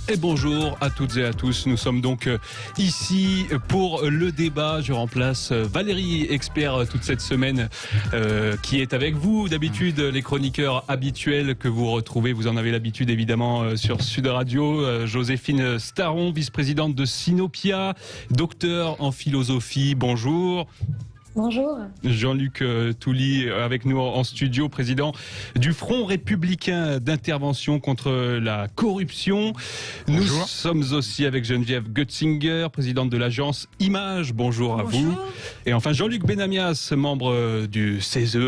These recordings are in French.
Et bonjour à toutes et à tous. Nous sommes donc ici pour le débat. Je remplace Valérie, expert toute cette semaine, qui est avec vous. D'habitude, les chroniqueurs habituels que vous retrouvez, vous en avez l'habitude évidemment sur Sud Radio. Joséphine Staron, vice-présidente de Sinopia, docteur en philosophie. Bonjour. Bonjour. Jean-Luc Touly avec nous en studio, président du Front républicain d'intervention contre la corruption. Bonjour. Nous sommes aussi avec Geneviève Götzinger, présidente de l'agence Image. Bonjour à vous. Et enfin Jean-Luc Benamias, membre du CESE.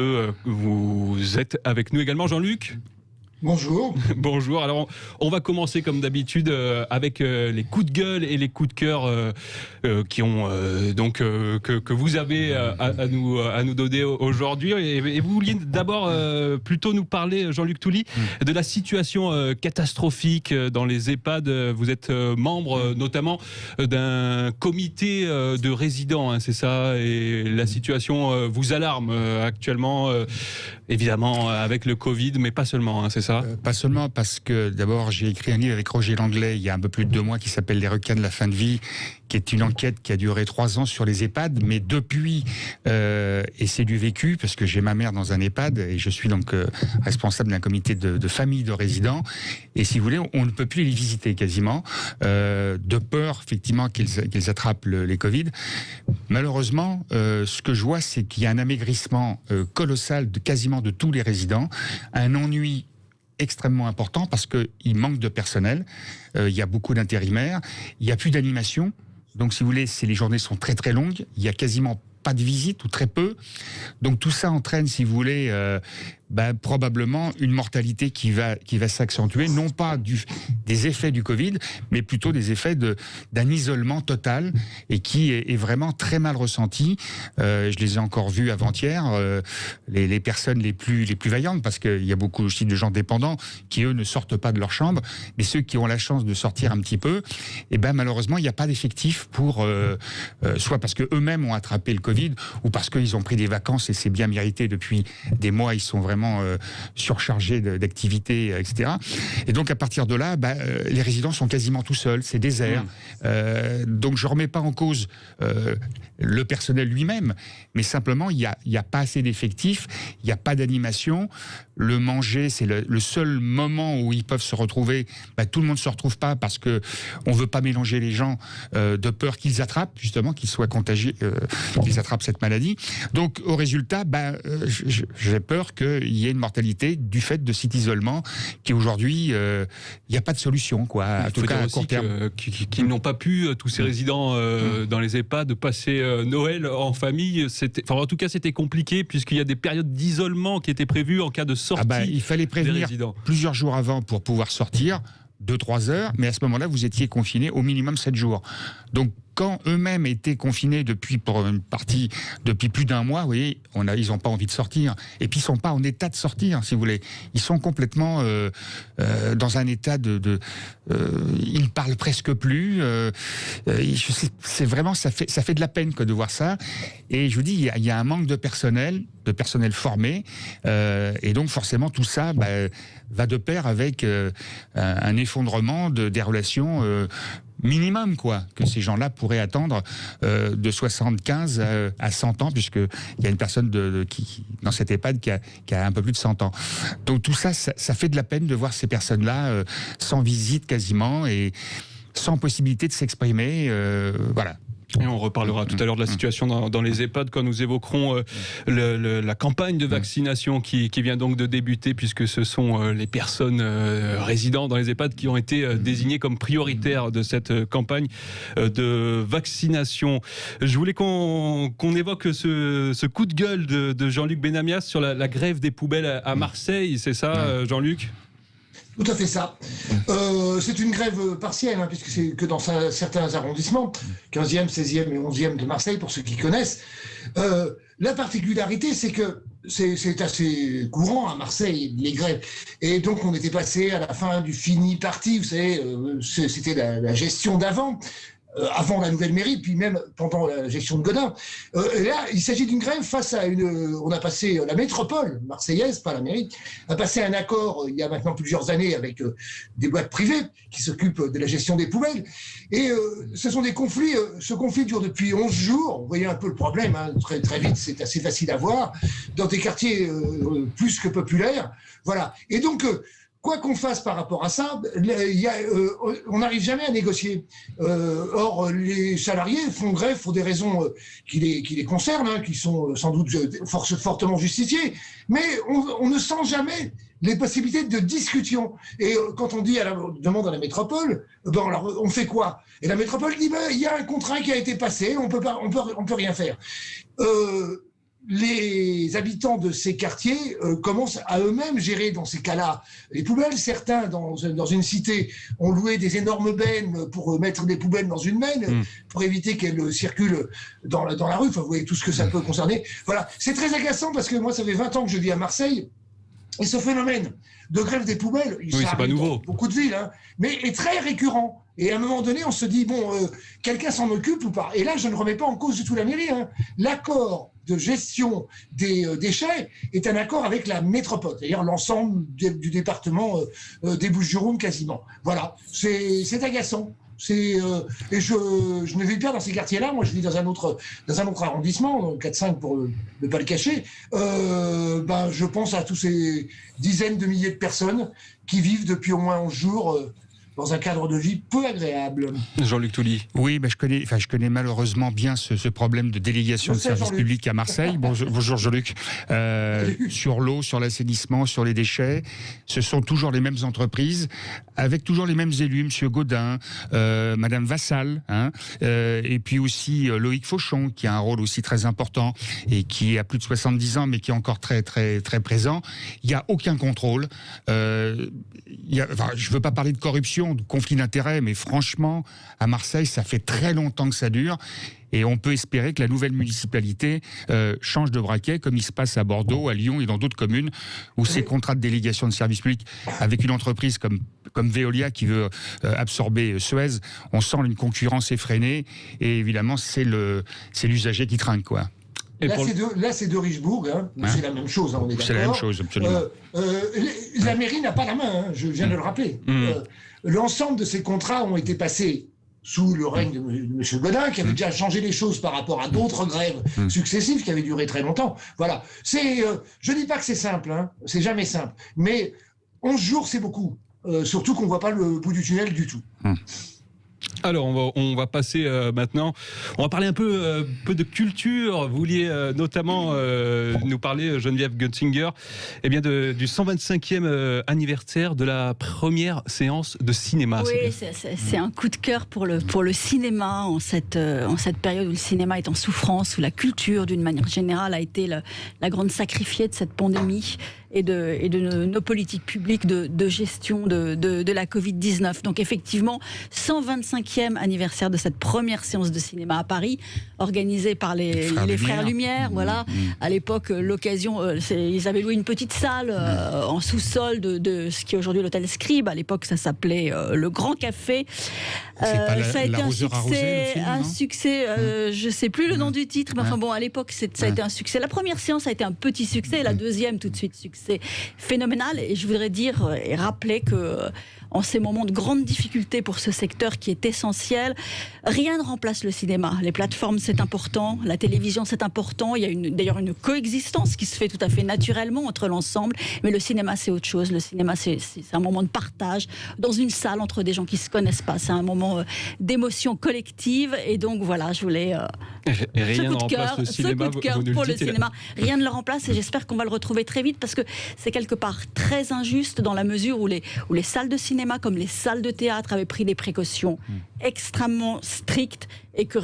Vous êtes avec nous également, Jean-Luc ? Bonjour. Bonjour. Alors, on va commencer comme d'habitude avec les coups de gueule et les coups de cœur qui ont que vous avez à nous donner aujourd'hui. Et vous vouliez d'abord plutôt nous parler, Jean-Luc Touly, de la situation catastrophique dans les EHPAD. Vous êtes membre notamment d'un comité de résidents, hein, c'est ça, et la situation vous alarme actuellement, évidemment avec le Covid, mais pas seulement, hein, c'est ça. Pas seulement, parce que d'abord j'ai écrit un livre avec Roger Langlais il y a un peu plus de 2 mois qui s'appelle Les requins de la fin de vie, qui est une enquête qui a duré 3 ans sur les EHPAD, mais depuis, et c'est du vécu, parce que j'ai ma mère dans un EHPAD, et je suis donc responsable d'un comité de famille de résidents, et si vous voulez, on ne peut plus les visiter quasiment, de peur effectivement qu'ils attrapent les Covid. Malheureusement, ce que je vois, c'est qu'il y a un amaigrissement colossal de quasiment de tous les résidents, un ennui extrêmement important parce qu'il manque de personnel, il y a beaucoup d'intérimaires, il n'y a plus d'animation. Donc, si vous voulez, les journées sont très très longues, il y a quasiment pas de visite ou très peu. Donc, tout ça entraîne, si vous voulez, probablement une mortalité qui va s'accentuer, non pas des effets du Covid, mais plutôt des effets d'un isolement total et qui est vraiment très mal ressenti. Je les ai encore vus avant-hier, les personnes les plus vaillantes, parce qu'il y a beaucoup aussi de gens dépendants qui, eux, ne sortent pas de leur chambre, mais ceux qui ont la chance de sortir un petit peu, malheureusement, il n'y a pas d'effectif pour, soit parce qu'eux-mêmes ont attrapé le Covid, ou parce qu'ils ont pris des vacances, et c'est bien mérité depuis des mois, ils sont vraiment surchargés d'activités, etc. Et donc, à partir de là, les résidents sont quasiment tout seuls, c'est désert. Donc, je ne remets pas en cause le personnel lui-même, mais simplement, il n'y a pas assez d'effectifs, il n'y a pas d'animation. Le manger, c'est le seul moment où ils peuvent se retrouver. Tout le monde ne se retrouve pas parce qu'on ne veut pas mélanger les gens de peur qu'ils attrapent, justement, qu'ils soient contagieux, qu'ils attrapent cette maladie. Donc, au résultat, j'ai peur qu'il y ait une mortalité du fait de cet isolement qui, aujourd'hui, il n'y a pas de solution, quoi. En tout cas, à court terme. Qu'ils n'ont pas pu, tous ces résidents dans les EHPAD, de passer Noël en famille. En tout cas, c'était compliqué puisqu'il y a des périodes d'isolement qui étaient prévues en cas de sortie. Il fallait prévenir plusieurs jours avant pour pouvoir sortir, 2-3 heures, mais à ce moment-là, vous étiez confiné au minimum 7 jours. Donc, quand eux-mêmes étaient confinés pour une partie, depuis plus d'1 mois, vous voyez, ils n'ont pas envie de sortir. Et puis, ils ne sont pas en état de sortir, si vous voulez. Ils sont complètement dans un état ils ne parlent presque plus. C'est vraiment, ça fait de la peine de voir ça. Et je vous dis, il y a un manque de personnel formé. Et donc, forcément, tout ça va de pair avec un effondrement des relations minimum, quoi, que ces gens-là pourraient attendre de 75 à 100 ans, puisqu'il y a une personne qui dans cette EHPAD qui a un peu plus de 100 ans. Donc tout ça fait de la peine de voir ces personnes-là sans visite quasiment et sans possibilité de s'exprimer. Voilà. Et on reparlera tout à l'heure de la situation dans les EHPAD quand nous évoquerons la campagne de vaccination qui vient donc de débuter, puisque ce sont les personnes résidant dans les EHPAD qui ont été désignées comme prioritaires de cette campagne de vaccination. Je voulais qu'on évoque ce coup de gueule de Jean-Luc Benamias sur la grève des poubelles à Marseille, c'est ça, Jean-Luc ? Tout à fait ça. C'est une grève partielle, puisque c'est que dans certains arrondissements, 15e, 16e et 11e de Marseille, pour ceux qui connaissent. La particularité, c'est que c'est assez courant à Marseille, les grèves. Et donc, on était passé à la fin du fini parti, vous savez, c'était la gestion d'avant. avant la nouvelle mairie, puis même pendant la gestion de Godin. Là, il s'agit d'une grève face à on a passé, la métropole marseillaise, pas la mairie, a passé un accord il y a maintenant plusieurs années avec des boîtes privées qui s'occupent de la gestion des poubelles. Et ce sont des conflits, ce conflit dure depuis 11 jours. Vous voyez un peu le problème, hein, très, très vite, c'est assez facile à voir, dans des quartiers plus que populaires. Voilà. Et donc, quoi qu'on fasse par rapport à ça, on n'arrive jamais à négocier. Or, les salariés font grève pour des raisons qui les concernent, hein, qui sont sans doute fortement justifiées, mais on ne sent jamais les possibilités de discussion. Et quand on demande à la métropole, alors, on fait quoi? Et la métropole dit, il y a un contrat qui a été passé, on peut rien faire. Les habitants de ces quartiers commencent à eux-mêmes gérer dans ces cas-là les poubelles. Certains, dans une cité, ont loué des énormes bennes pour mettre des poubelles dans une benne, pour éviter qu'elles circulent dans la rue. Enfin, vous voyez tout ce que ça peut concerner. Voilà, c'est très agaçant parce que moi, ça fait 20 ans que je vis à Marseille. Et ce phénomène de grève des poubelles, c'est pas nouveau. Dans beaucoup de villes, hein, mais est très récurrent. Et à un moment donné, on se dit, quelqu'un s'en occupe ou pas? Et là, je ne remets pas en cause du tout la mairie. Hein. L'accord de gestion des déchets est un accord avec la métropole, c'est-à-dire l'ensemble du département des Bouches-du-Rhône quasiment. Voilà, c'est agaçant. Et je ne vis pas dans ces quartiers-là. Moi, je vis dans un autre arrondissement, 4-5 pour ne pas le cacher. Je pense à tous ces dizaines de milliers de personnes qui vivent depuis au moins 11 jours dans un cadre de vie peu agréable. Jean-Luc Touly. Oui, je connais malheureusement bien ce problème de délégation de service public à Marseille. Bonjour Jean-Luc. Sur l'eau, sur l'assainissement, sur les déchets, ce sont toujours les mêmes entreprises, avec toujours les mêmes élus, Monsieur Godin, Madame Vassal, hein, et puis aussi Loïc Fauchon, qui a un rôle aussi très important, et qui a plus de 70 ans, mais qui est encore très, très, très présent. Il n'y a aucun contrôle. Je ne veux pas parler de corruption, de conflit d'intérêts, mais franchement, à Marseille, ça fait très longtemps que ça dure. Et on peut espérer que la nouvelle municipalité change de braquet, comme il se passe à Bordeaux, à Lyon et dans d'autres communes, où ces contrats de délégation de service public, avec une entreprise comme Veolia qui veut absorber Suez, on sent une concurrence effrénée. Et évidemment, c'est l'usager qui trinque, quoi. Là, c'est de Richebourg, hein. C'est la même chose, hein, on est d'accord. C'est la même chose, absolument. La mairie n'a pas la main, hein, je viens de le rappeler. L'ensemble de ces contrats ont été passés sous le règne de M. Godin, qui avait déjà changé les choses par rapport à d'autres grèves successives qui avaient duré très longtemps. Voilà. Je ne dis pas que c'est simple, hein, c'est jamais simple, mais 11 jours, c'est beaucoup. Surtout qu'on ne voit pas le bout du tunnel du tout. Alors, on va passer maintenant, on va parler un peu de culture. Vous vouliez notamment nous parler, Geneviève Gunzinger, du 125e anniversaire de la première séance de cinéma. Oui, c'est un coup de cœur pour le cinéma en cette période où le cinéma est en souffrance, où la culture, d'une manière générale, a été la grande sacrifiée de cette pandémie et de nos politiques publiques de gestion de la Covid-19. Donc effectivement, 125e anniversaire de cette première séance de cinéma à Paris, organisée par les Frères Lumière. Voilà. À l'époque, l'occasion, ils avaient loué une petite salle en sous-sol de ce qui est aujourd'hui l'hôtel Scribe. À l'époque, ça s'appelait le Grand Café. Ça a été un succès. Je ne sais plus le nom du titre, mais enfin bon, à l'époque, ça a été un succès. La première séance a été un petit succès, la deuxième tout de suite succès phénoménal. Et je voudrais dire et rappeler que en ces moments de grande difficulté pour ce secteur qui est essentiel, rien ne remplace le cinéma. Les plateformes, c'est important, la télévision, c'est important. Il y a d'ailleurs une coexistence qui se fait tout à fait naturellement entre l'ensemble, mais le cinéma, c'est autre chose. Le cinéma, c'est un moment de partage dans une salle entre des gens qui ne se connaissent pas. C'est un moment d'émotion collective, et donc voilà, je voulais ce coup de cœur pour le cinéma. Rien ne le remplace, et j'espère qu'on va le retrouver très vite, parce que c'est quelque part très injuste dans la mesure où les salles de cinéma, comme les salles de théâtre, avaient pris des précautions extrêmement strictes, et que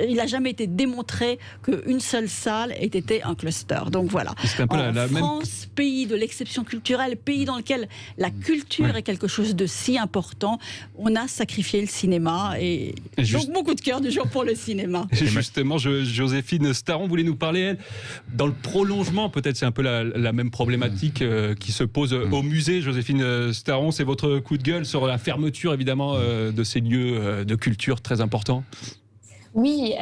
il n'a jamais été démontré qu'une seule salle ait été un cluster. Donc voilà. C'est un peu la France, pays de l'exception culturelle, pays dans lequel la culture est quelque chose de si important, on a sacrifié le cinéma, et donc mon coup de cœur du jour pour le cinéma. Justement, Joséphine Staron voulait nous parler, elle, dans le prolongement, peut-être c'est un peu la même problématique qui se pose au musée. Joséphine Staron, c'est votre coup de gueule sur la fermeture évidemment de ces lieux de culture très important? Oui,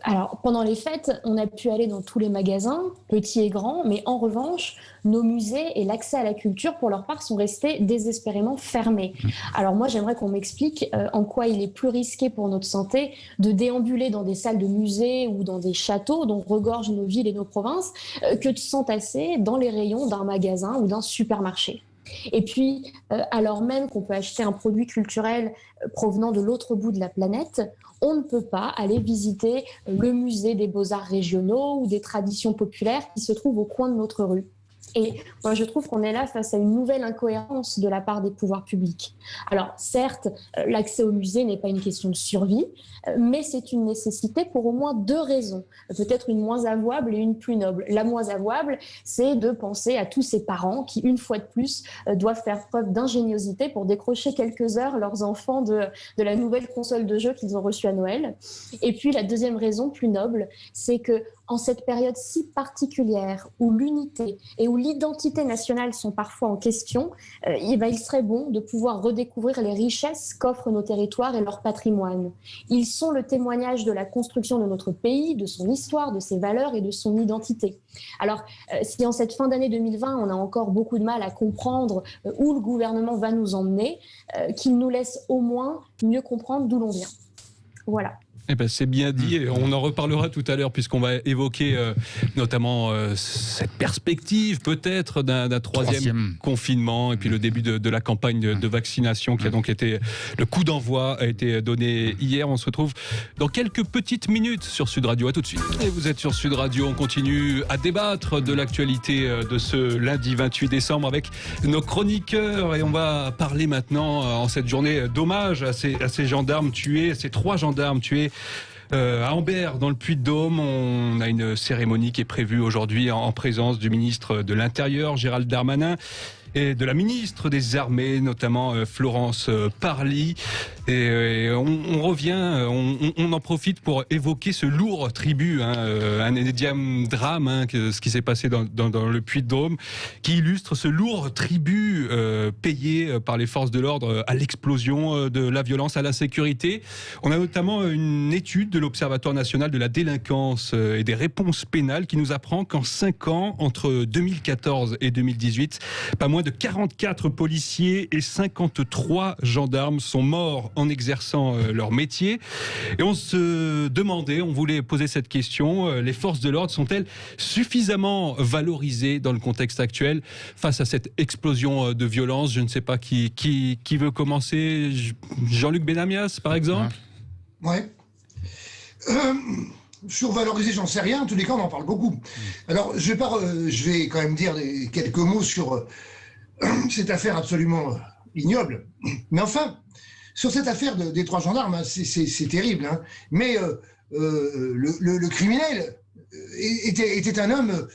alors pendant les fêtes, on a pu aller dans tous les magasins, petits et grands, mais en revanche, nos musées et l'accès à la culture, pour leur part, sont restés désespérément fermés. Alors moi, j'aimerais qu'on m'explique en quoi il est plus risqué pour notre santé de déambuler dans des salles de musées ou dans des châteaux dont regorgent nos villes et nos provinces que de s'entasser dans les rayons d'un magasin ou d'un supermarché. Et puis, alors même qu'on peut acheter un produit culturel provenant de l'autre bout de la planète, on ne peut pas aller visiter le musée des beaux-arts régionaux ou des traditions populaires qui se trouvent au coin de notre rue. Et moi, je trouve qu'on est là face à une nouvelle incohérence de la part des pouvoirs publics. Alors, certes, l'accès au musée n'est pas une question de survie, mais c'est une nécessité pour au moins deux raisons. Peut-être une moins avouable et une plus noble. La moins avouable, c'est de penser à tous ces parents qui, une fois de plus, doivent faire preuve d'ingéniosité pour décrocher quelques heures leurs enfants de la nouvelle console de jeu qu'ils ont reçue à Noël. Et puis, la deuxième raison, plus noble, c'est que en cette période si particulière où l'unité et où l'identité nationale sont parfois en question, il serait bon de pouvoir redécouvrir les richesses qu'offrent nos territoires et leur patrimoine. Ils sont le témoignage de la construction de notre pays, de son histoire, de ses valeurs et de son identité. Alors, si en cette fin d'année 2020, on a encore beaucoup de mal à comprendre où le gouvernement va nous emmener, qu'il nous laisse au moins mieux comprendre d'où l'on vient. Voilà. Eh ben, c'est bien dit, et on en reparlera tout à l'heure puisqu'on va évoquer notamment cette perspective peut-être d'un troisième confinement et puis le début de la campagne de vaccination qui a donc été, le coup d'envoi a été donné hier. On se retrouve dans quelques petites minutes sur Sud Radio. À tout de suite. Et vous êtes sur Sud Radio, on continue à débattre de l'actualité de ce lundi 28 décembre avec nos chroniqueurs et on va parler maintenant en cette journée d'hommage à ces gendarmes tués, ces 3 gendarmes tués à Ambert, dans le Puy-de-Dôme. On a une cérémonie qui est prévue aujourd'hui en présence du ministre de l'Intérieur, Gérald Darmanin, et de la ministre des Armées, notamment Florence Parly. Et on revient, on en profite pour évoquer ce lourd tribut, un énième drame, ce qui s'est passé dans le Puy-de-Dôme, qui illustre ce lourd tribut payé par les forces de l'ordre à l'explosion de la violence à la sécurité. On a notamment une étude de l'Observatoire national de la délinquance et des réponses pénales qui nous apprend qu'en 5 ans, entre 2014 et 2018, pas moins de 44 policiers et 53 gendarmes sont morts en exerçant leur métier. Et on se demandait, on voulait poser cette question, les forces de l'ordre sont-elles suffisamment valorisées dans le contexte actuel face à cette explosion de violence? Je ne sais pas qui veut commencer. Jean-Luc Benamias, par exemple? Ouais. Survalorisé, j'en sais rien. En tous les cas, on en parle beaucoup. Alors, je vais quand même dire quelques mots sur cette affaire absolument ignoble. Mais enfin, sur cette affaire des 3 gendarmes, c'est terrible. Mais le criminel était un homme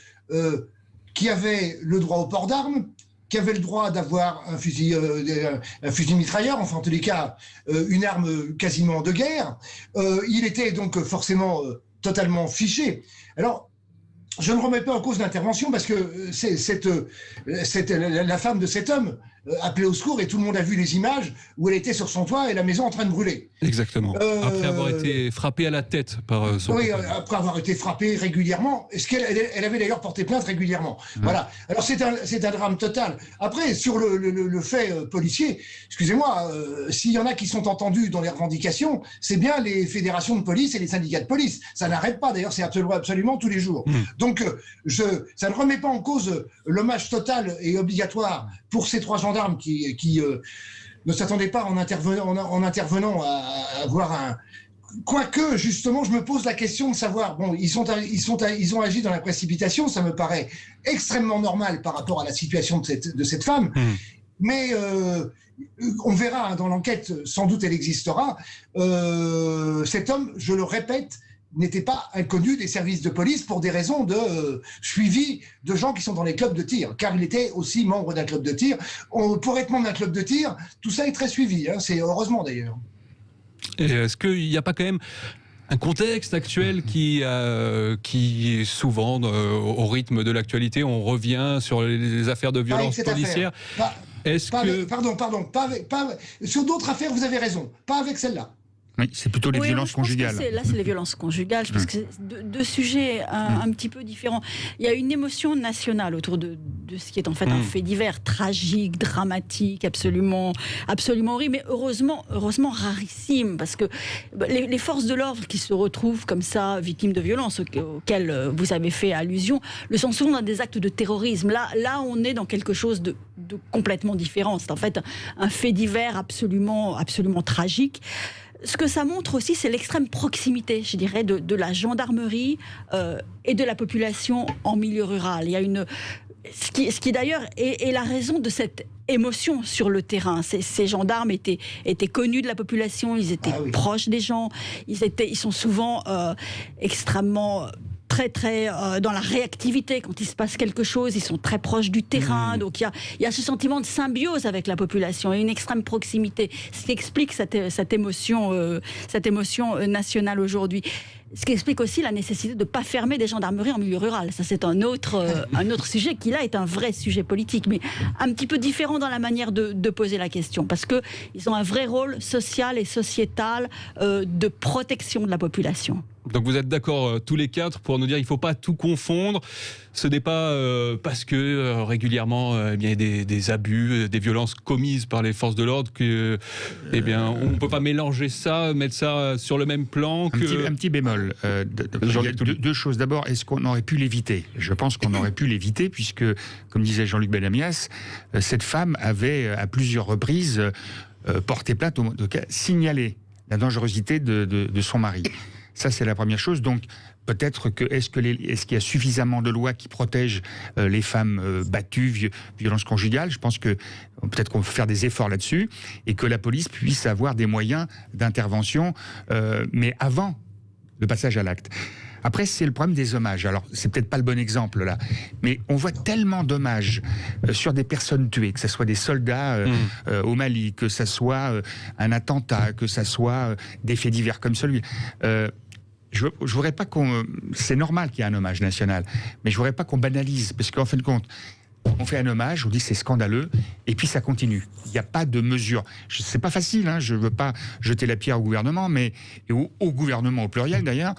qui avait le droit au port d'armes, qui avait le droit d'avoir un fusil mitrailleur, enfin en tous les cas une arme quasiment de guerre. Il était donc forcément totalement fiché. Alors, je ne remets pas en cause l'intervention parce que la femme de cet homme appelait au secours et tout le monde a vu les images où elle était sur son toit et la maison en train de brûler. Exactement. Après avoir été frappée à la tête par son Oui, compagnon. après avoir été frappée régulièrement. Elle avait d'ailleurs porté plainte régulièrement. Voilà. Alors c'est un drame total. Après, sur le fait policier, excusez-moi, s'il y en a qui sont entendus dans les revendications, c'est bien les fédérations de police et les syndicats de police. Ça n'arrête pas, d'ailleurs, c'est absolument tous les jours. Donc, ça ne remet pas en cause l'hommage total et obligatoire pour ces 3 gendarmes qui ne s'attendaient pas en intervenant à avoir un... Quoique, justement, je me pose la question de savoir, bon, ils ont agi dans la précipitation, ça me paraît extrêmement normal par rapport à la situation de cette femme, mais on verra dans l'enquête, sans doute elle existera, cet homme, je le répète, n'était pas inconnu des services de police pour des raisons de suivi de gens qui sont dans les clubs de tir, car il était aussi membre d'un club de tir. Pour être membre d'un club de tir, tout ça est très suivi, c'est heureusement d'ailleurs. Et est-ce qu'il n'y a pas quand même un contexte actuel qui est souvent, au rythme de l'actualité, on revient sur les affaires de violence policière. Est-ce que... Pardon, sur d'autres affaires, vous avez raison, pas avec celle-là. Oui, c'est plutôt les violences conjugales. Là, c'est les violences conjugales. Je pense que c'est deux sujets un petit peu différents. Il y a une émotion nationale autour de ce qui est en fait un fait divers, tragique, dramatique, absolument horrible, mais heureusement rarissime, parce que les forces de l'ordre qui se retrouvent comme ça, victimes de violences auxquelles vous avez fait allusion, le sont souvent dans des actes de terrorisme. Là, on est dans quelque chose de complètement différent. C'est en fait un fait divers absolument tragique. Ce que ça montre aussi, c'est l'extrême proximité, je dirais, de la gendarmerie et de la population en milieu rural. Il y a ce qui d'ailleurs est la raison de cette émotion sur le terrain. Ces gendarmes étaient connus de la population, ils étaient proches des gens, ils sont souvent extrêmement... très dans la réactivité. Quand il se passe quelque chose, ils sont très proches du terrain. Donc il y a ce sentiment de symbiose avec la population et une extrême proximité. Ce qui explique cette émotion nationale aujourd'hui. Ce qui explique aussi la nécessité de ne pas fermer des gendarmeries en milieu rural. Ça, c'est un autre sujet qui, là, est un vrai sujet politique, mais un petit peu différent dans la manière de poser la question, parce qu'ils ont un vrai rôle social et sociétal de protection de la population. Donc vous êtes d'accord tous les quatre pour nous dire qu'il ne faut pas tout confondre. Ce n'est pas parce que régulièrement il y a des abus, des violences commises par les forces de l'ordre que on ne peut pas mélanger ça, mettre ça sur le même plan. Un petit bémol. Il y a deux choses. D'abord, est-ce qu'on aurait pu l'éviter ? Je pense qu'on aurait pu l'éviter puisque, comme disait Jean-Luc Benamias, cette femme avait à plusieurs reprises porté plainte, signalé la dangerosité de son mari. Ça, c'est la première chose. Donc, peut-être que est-ce qu'il y a suffisamment de lois qui protègent les femmes battues, violences conjugales ? Je pense que peut-être qu'on peut faire des efforts là-dessus et que la police puisse avoir des moyens d'intervention, mais avant le passage à l'acte. Après, c'est le problème des hommages. Alors, c'est peut-être pas le bon exemple là, mais on voit tellement d'hommages sur des personnes tuées, que ce soit des soldats au Mali, que ce soit un attentat, que ce soit des faits divers comme celui. Je voudrais pas c'est normal qu'il y ait un hommage national, mais je voudrais pas qu'on banalise, parce qu'en fin de compte, on fait un hommage, on dit c'est scandaleux, et puis ça continue. Il n'y a pas de mesure. C'est pas facile, hein, je veux pas jeter la pierre au gouvernement, et au gouvernement au pluriel d'ailleurs,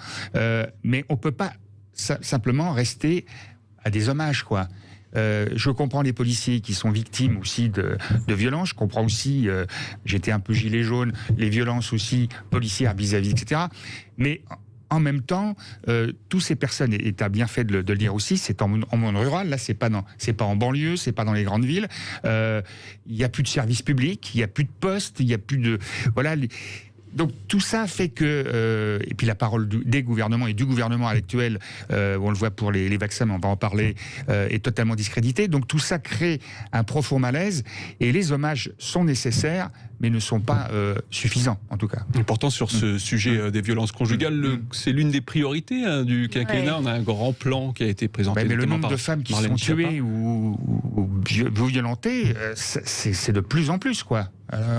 mais on peut pas simplement rester à des hommages, quoi. Je comprends les policiers qui sont victimes aussi de violences. Je comprends aussi, j'étais un peu gilet jaune, les violences aussi policières vis-à-vis, etc. Mais en même temps, toutes ces personnes, et tu as bien fait de le dire aussi, c'est en monde rural, là c'est pas en banlieue, c'est pas dans les grandes villes, il n'y a plus de services publics, il n'y a plus de postes, il n'y a plus de... Voilà, donc tout ça fait que, et puis la parole des gouvernements et du gouvernement actuel, on le voit pour les vaccins, mais on va en parler, est totalement discrédité. Donc tout ça crée un profond malaise, et les hommages sont nécessaires, mais ne sont pas suffisants, en tout cas. Et pourtant, sur ce sujet des violences conjugales, c'est l'une des priorités du quinquennat. On a un grand plan qui a été présenté. Mais le nombre de femmes qui sont tuées ou violentées, c'est de plus en plus, quoi.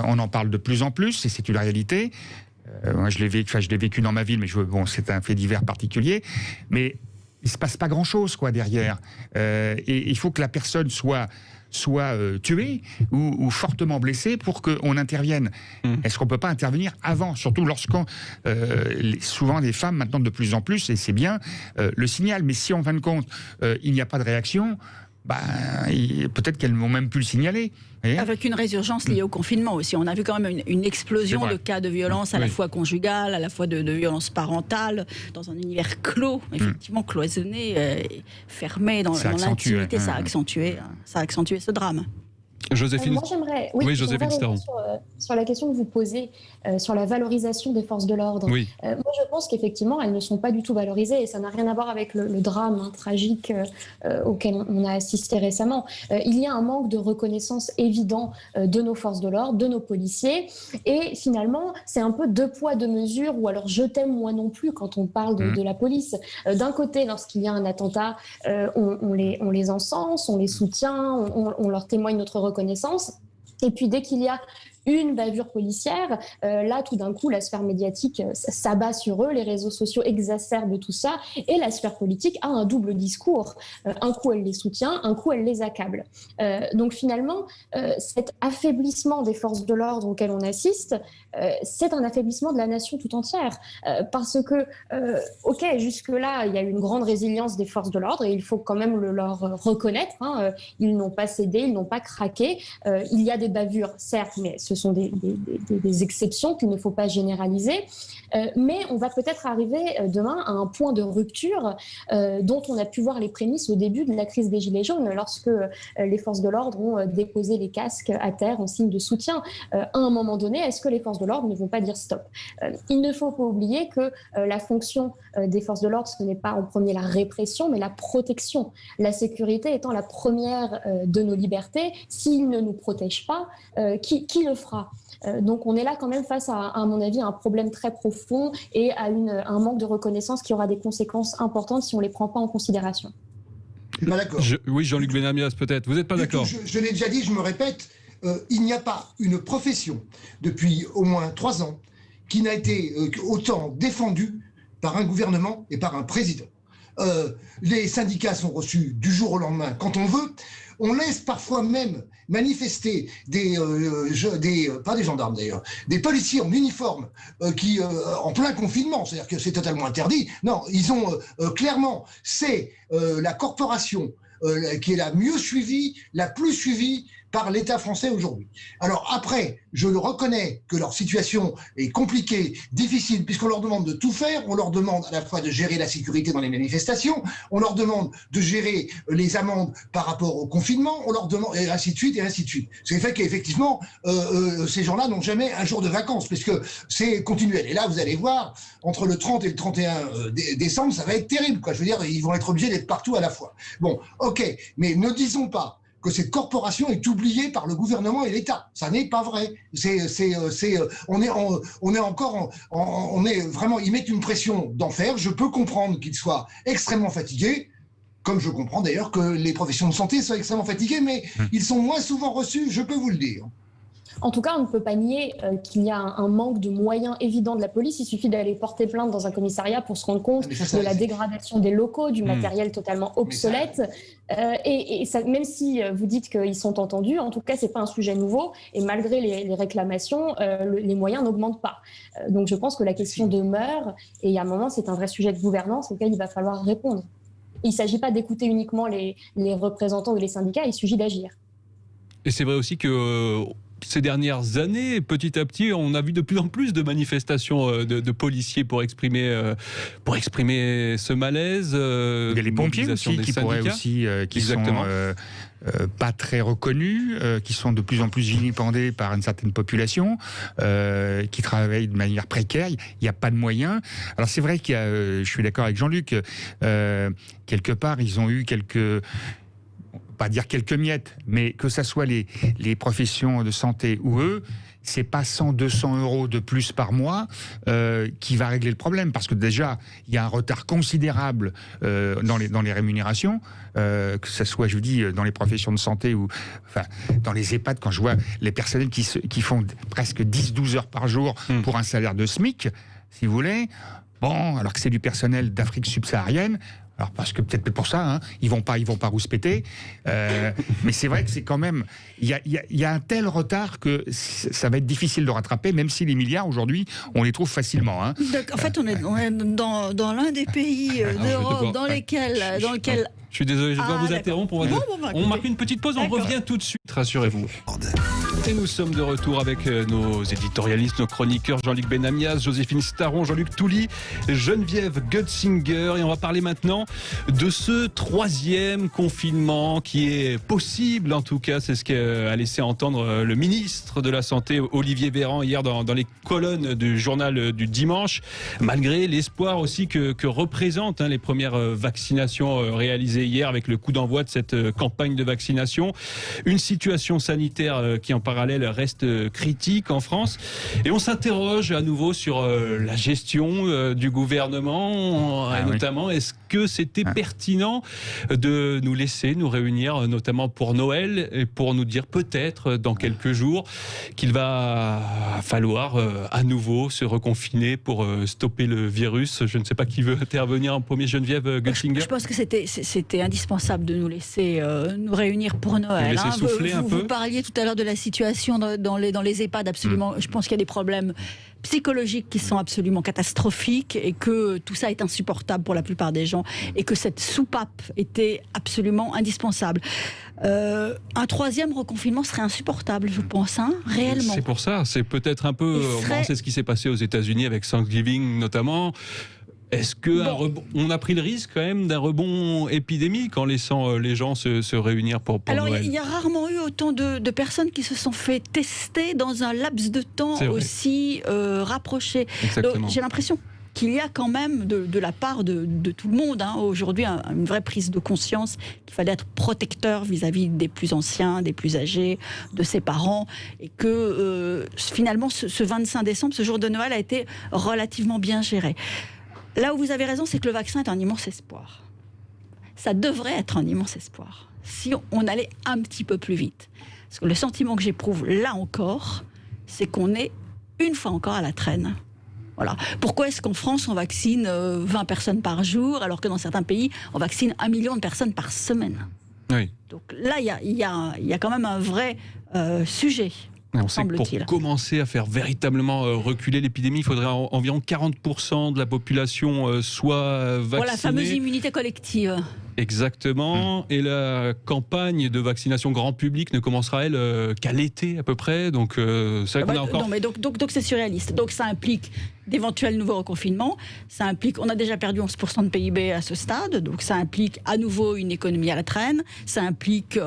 On en parle de plus en plus, et c'est une réalité. Moi, je l'ai vécu dans ma ville, mais c'est un fait divers particulier. Mais il se passe pas grand-chose, quoi, derrière. Et il faut que la personne soit tuée ou fortement blessée pour qu'on intervienne. Est-ce qu'on peut pas intervenir avant, surtout lorsqu'on souvent des femmes maintenant de plus en plus, et c'est bien, le signal. Mais si en fin de compte il n'y a pas de réaction, peut-être qu'elles n'ont même plus le signaler. Avec une résurgence liée au confinement aussi. On a vu quand même une explosion de cas de violence à la fois conjugale, à la fois de violence parentale, dans un univers clos, effectivement cloisonné, fermé dans l'intimité. Ça a accentué ce drame. Joséphine. Moi, j'aimerais Joséphine Staron. Sur la question que vous posez sur la valorisation des forces de l'ordre. Moi, je pense qu'effectivement, elles ne sont pas du tout valorisées, et ça n'a rien à voir avec le drame tragique auquel on a assisté récemment. Il y a un manque de reconnaissance évident de nos forces de l'ordre, de nos policiers, et finalement, c'est un peu deux poids, deux mesures, ou alors je t'aime moi non plus quand on parle de la police. D'un côté, lorsqu'il y a un attentat, on les encense, on les soutient, on leur témoigne notre reconnaissance. Et puis dès qu'il y a une bavure policière, là tout d'un coup la sphère médiatique s'abat sur eux, les réseaux sociaux exacerbent tout ça et la sphère politique a un double discours. Un coup elle les soutient, un coup elle les accable. Donc finalement cet affaiblissement des forces de l'ordre auquel on assiste, c'est un affaiblissement de la nation tout entière. Parce que, ok, jusque-là, il y a eu une grande résilience des forces de l'ordre et il faut quand même le leur reconnaître. Ils n'ont pas cédé, ils n'ont pas craqué. Il y a des bavures, certes, mais ce sont des exceptions qu'il ne faut pas généraliser. Mais on va peut-être arriver demain à un point de rupture dont on a pu voir les prémices au début de la crise des Gilets jaunes, lorsque les forces de l'ordre ont déposé les casques à terre en signe de soutien. À un moment donné, est-ce que les forces de l'ordre ne vont pas dire stop ? Il ne faut pas oublier que la fonction des forces de l'ordre, ce n'est pas en premier la répression, mais la protection. La sécurité étant la première de nos libertés. S'ils ne nous protègent pas, qui le fera ? Donc on est là quand même face à mon avis, à un problème très profond et à un manque de reconnaissance qui aura des conséquences importantes si on ne les prend pas en considération. Je suis pas d'accord. Oui, Jean-Luc Benamias, peut-être. Vous n'êtes pas d'accord ? Je l'ai déjà dit, je me répète, il n'y a pas une profession depuis au moins 3 ans qui n'a été autant défendue par un gouvernement et par un président. Les syndicats sont reçus du jour au lendemain quand on veut. On laisse parfois même manifester pas des gendarmes d'ailleurs, des policiers en uniforme qui, en plein confinement, c'est-à-dire que c'est totalement interdit. Non, ils ont clairement, c'est la corporation qui est la mieux suivie, la plus suivie par l'État français aujourd'hui. Alors après, je le reconnais que leur situation est compliquée, difficile, puisqu'on leur demande de tout faire, on leur demande à la fois de gérer la sécurité dans les manifestations, on leur demande de gérer les amendes par rapport au confinement, on leur demande, et ainsi de suite, et ainsi de suite. Ce qui fait qu'effectivement, ces gens-là n'ont jamais un jour de vacances, puisque c'est continuel. Et là, vous allez voir, entre le 30 et le 31 décembre, ça va être terrible, quoi. Je veux dire, ils vont être obligés d'être partout à la fois. Bon, ok, mais ne disons pas que cette corporation est oubliée par le gouvernement et l'État. Ça n'est pas vrai. On est vraiment, ils mettent une pression d'enfer. Je peux comprendre qu'ils soient extrêmement fatigués, comme je comprends d'ailleurs que les professions de santé soient extrêmement fatiguées, mais ils sont moins souvent reçus, je peux vous le dire. En tout cas, on ne peut pas nier qu'il y a un manque de moyens évident de la police. Il suffit d'aller porter plainte dans un commissariat pour se rendre compte de la dégradation des locaux, du matériel totalement obsolète. Et ça, même si vous dites qu'ils sont entendus, en tout cas, ce n'est pas un sujet nouveau. Et malgré les réclamations, les moyens n'augmentent pas. Donc je pense que la question demeure. Et il y a un moment, c'est un vrai sujet de gouvernance auquel il va falloir répondre. Il ne s'agit pas d'écouter uniquement les représentants ou les syndicats, il s'agit d'agir. Et c'est vrai aussi que ces dernières années, petit à petit, on a vu de plus en plus de manifestations de policiers pour exprimer ce malaise. Il y a les pompiers aussi qui pourraient aussi, qui sont pas très reconnus, qui sont de plus en plus vilipendés par une certaine population, qui travaillent de manière précaire. Il n'y a pas de moyens. Alors c'est vrai qu'il y a, je suis d'accord avec Jean-Luc, quelque part ils ont eu pas dire quelques miettes, mais que ça soit les professions de santé ou eux, c'est pas 100-200 euros de plus par mois qui va régler le problème, parce que déjà il y a un retard considérable dans les rémunérations, que ce soit, je vous dis, dans les professions de santé ou enfin dans les EHPAD, quand je vois les personnels qui font presque 10-12 heures par jour pour un salaire de SMIC, si vous voulez, bon, alors que c'est du personnel d'Afrique subsaharienne. Alors parce que peut-être pour ça, ils vont pas rouspéter. Mais c'est vrai que c'est quand même, il y a un tel retard que ça va être difficile de rattraper, même si les milliards aujourd'hui, on les trouve facilement. Donc, en fait, on est dans l'un des pays d'Europe dans lequel. Je suis désolé, je dois vous interrompre. On marque une petite pause, on revient tout de suite, rassurez-vous. Et nous sommes de retour avec nos éditorialistes, nos chroniqueurs, Jean-Luc Benamias, Joséphine Staron, Jean-Luc Touly, Geneviève Gutzinger. Et on va parler maintenant de ce 3e confinement qui est possible, en tout cas, c'est ce qu'a laissé entendre le ministre de la Santé, Olivier Véran, hier dans les colonnes du journal du dimanche, malgré l'espoir aussi que représentent les premières vaccinations réalisées hier avec le coup d'envoi de cette campagne de vaccination. Une situation sanitaire qui, en parallèle reste critique en France. Et on s'interroge à nouveau sur la gestion du gouvernement, et notamment est-ce que c'était pertinent de nous laisser nous réunir, notamment pour Noël, et pour nous dire peut-être dans quelques jours qu'il va falloir à nouveau se reconfiner pour stopper le virus. Je ne sais pas qui veut intervenir en premier, Geneviève Guttinger. Je pense que c'était indispensable de nous laisser nous réunir pour Noël. Vous parliez tout à l'heure de la situation dans les EHPAD, absolument. Je pense qu'il y a des problèmes psychologiques qui sont absolument catastrophiques et que tout ça est insupportable pour la plupart des gens et que cette soupape était absolument indispensable. Un troisième reconfinement serait insupportable, je pense, réellement. C'est pour ça, c'est peut-être un peu... C'est ce qui s'est passé aux États-Unis avec Thanksgiving notamment. Est-ce qu'on a pris le risque quand même d'un rebond épidémique en laissant les gens se réunir pour Alors, Noël ? Il y a rarement eu autant de personnes qui se sont fait tester dans un laps de temps aussi rapproché. Donc, j'ai l'impression qu'il y a quand même de la part de tout le monde aujourd'hui une vraie prise de conscience qu'il fallait être protecteur vis-à-vis des plus anciens, des plus âgés, de ses parents, et que finalement ce 25 décembre, ce jour de Noël a été relativement bien géré. Là où vous avez raison, c'est que le vaccin est un immense espoir. Ça devrait être un immense espoir, si on allait un petit peu plus vite. Parce que le sentiment que j'éprouve, là encore, c'est qu'on est, une fois encore, à la traîne. Voilà. Pourquoi est-ce qu'en France, on vaccine 20 personnes par jour, alors que dans certains pays, on vaccine 1 million de personnes par semaine ? Oui. Donc là, il y a quand même un vrai sujet. On sait que pour commencer à faire véritablement reculer l'épidémie, il faudrait environ 40% de la population soit vaccinée. Voilà, la fameuse immunité collective. Exactement. Et la campagne de vaccination grand public ne commencera, elle, qu'à l'été à peu près. Donc, c'est vrai qu'on a encore... Non, mais donc c'est surréaliste. Donc, ça implique d'éventuels nouveaux reconfinements. Ça implique... On a déjà perdu 11% de PIB à ce stade. Donc, ça implique à nouveau une économie à la traîne. Ça implique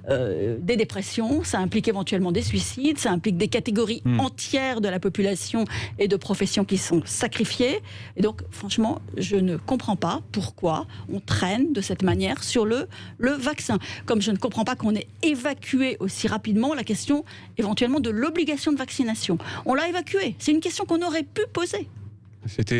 des dépressions. Ça implique éventuellement des suicides. Ça implique des catégories entières de la population et de professions qui sont sacrifiées. Et donc, franchement, je ne comprends pas pourquoi on traîne de cette manière sur le vaccin. Comme je ne comprends pas qu'on ait évacué aussi rapidement la question éventuellement de l'obligation de vaccination. On l'a évacuée. C'est une question qu'on aurait pu poser.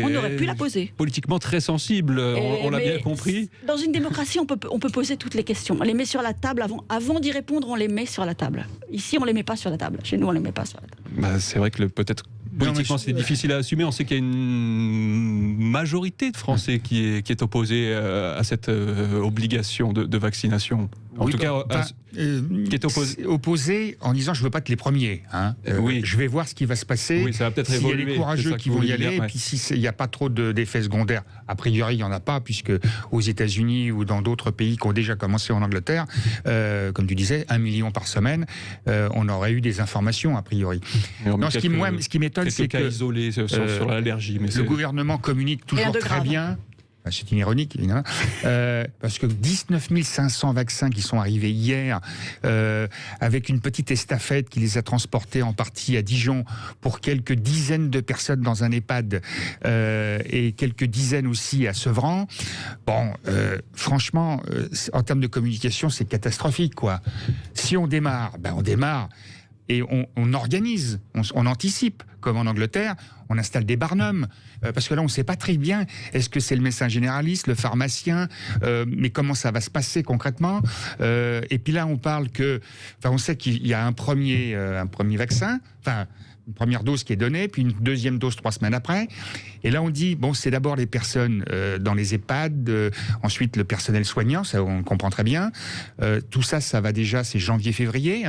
On aurait pu la poser. Politiquement très sensible, on l'a bien compris. Dans une démocratie, on peut poser toutes les questions. On les met sur la table avant d'y répondre, on les met sur la table. Ici, on les met pas sur la table. Chez nous, on les met pas sur la table. C'est vrai que peut-être politiquement, c'est difficile à assumer. On sait qu'il y a une majorité de Français qui est opposée à cette obligation de vaccination. En tout cas, qui est opposé en disant je veux pas être les premiers. Oui. Je vais voir ce qui va se passer. Oui, ça va peut-être évoluer. S'il y a des courageux qui vont y aller, ouais. et puis s'il n'y a pas trop d'effets secondaires, a priori il n'y en a pas, puisque aux États-Unis ou dans d'autres pays qui ont déjà commencé en Angleterre, comme tu disais, 1 million par semaine, on aurait eu des informations a priori. Non, ce qui m'étonne, c'est que isolés sur l'allergie, mais le gouvernement communique toujours très bien. C'est une ironique, évidemment, parce que 19 500 vaccins qui sont arrivés hier, avec une petite estafette qui les a transportés en partie à Dijon pour quelques dizaines de personnes dans un EHPAD et quelques dizaines aussi à Sevran. Bon, franchement, en termes de communication, c'est catastrophique, quoi. Si on démarre, on démarre. Et on organise, on anticipe, comme en Angleterre, on installe des barnums, parce que là on ne sait pas très bien, est-ce que c'est le médecin généraliste, le pharmacien, mais comment ça va se passer concrètement, et puis là on parle on sait qu'il y a un premier vaccin, une première dose qui est donnée, puis une deuxième dose 3 semaines après. Et là, on dit, c'est d'abord les personnes dans les EHPAD, ensuite le personnel soignant, ça on comprend très bien. Tout ça, ça va déjà, c'est janvier-février,